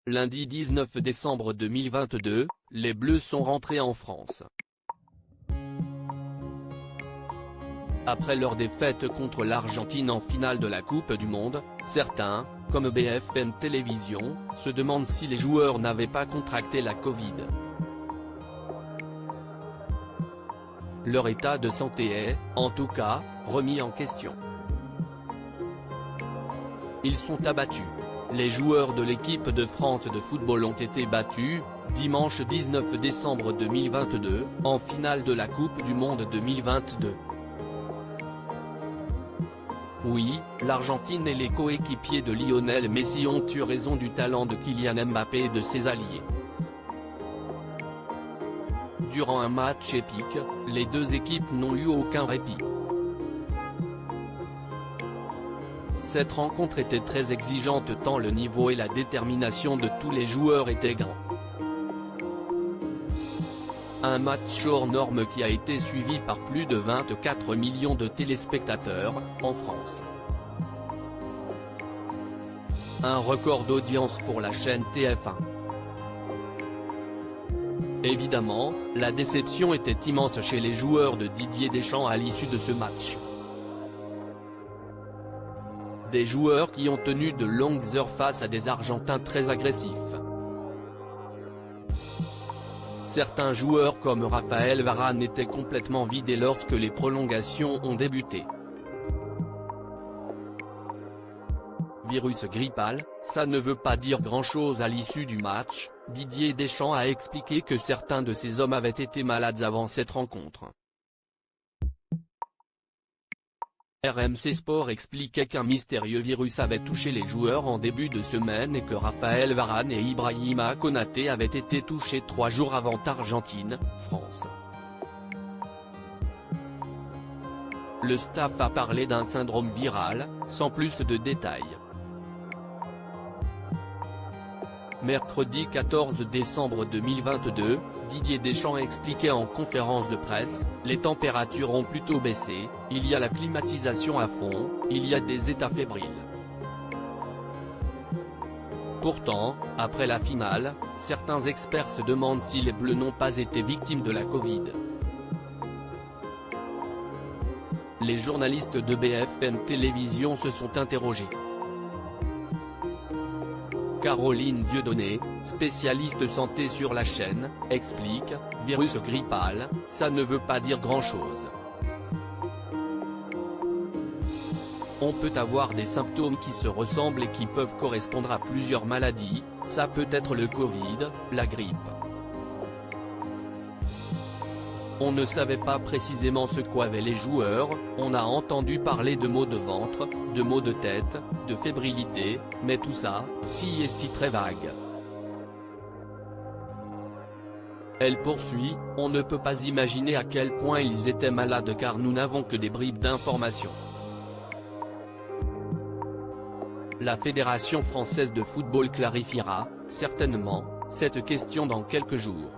Lundi 19 décembre 2022, les Bleus sont rentrés en France. Après leur défaite contre l'Argentine en finale de la Coupe du Monde, certains, comme BFM Télévision, se demandent si les joueurs n'avaient pas contracté la Covid. Leur état de santé est, en tout cas, remis en question. Ils sont abattus. Les joueurs de l'équipe de France de football ont été battus, dimanche 19 décembre 2022, en finale de la Coupe du Monde 2022. Oui, l'Argentine et les coéquipiers de Lionel Messi ont eu raison du talent de Kylian Mbappé et de ses alliés. Durant un match épique, les deux équipes n'ont eu aucun répit. Cette rencontre était très exigeante tant le niveau et la détermination de tous les joueurs étaient grands. Un match hors norme qui a été suivi par plus de 24 millions de téléspectateurs, en France. Un record d'audience pour la chaîne TF1. Évidemment, la déception était immense chez les joueurs de Didier Deschamps à l'issue de ce match. Des joueurs qui ont tenu de longues heures face à des Argentins très agressifs. Certains joueurs comme Raphaël Varane étaient complètement vidés lorsque les prolongations ont débuté. Virus grippal, ça ne veut pas dire grand-chose à l'issue du match. Didier Deschamps a expliqué que certains de ces hommes avaient été malades avant cette rencontre. RMC Sport expliquait qu'un mystérieux virus avait touché les joueurs en début de semaine et que Raphaël Varane et Ibrahima Konaté avaient été touchés 3 jours avant Argentine, France. Le staff a parlé d'un syndrome viral, sans plus de détails. Mercredi 14 décembre 2022, Didier Deschamps expliquait en conférence de presse, les températures ont plutôt baissé, il y a la climatisation à fond, il y a des états fébriles. Pourtant, après la finale, certains experts se demandent si les Bleus n'ont pas été victimes de la Covid. Les journalistes de BFM Télévision se sont interrogés. Caroline Dieudonné, spécialiste santé sur la chaîne, explique, virus grippal, ça ne veut pas dire grand-chose. On peut avoir des symptômes qui se ressemblent et qui peuvent correspondre à plusieurs maladies, ça peut être le Covid, la grippe. On ne savait pas précisément ce qu'avaient les joueurs, on a entendu parler de maux de ventre, de maux de tête, de fébrilité, mais tout ça, si est très vague. Elle poursuit, on ne peut pas imaginer à quel point ils étaient malades car nous n'avons que des bribes d'informations. La Fédération française de football clarifiera, certainement, cette question dans quelques jours.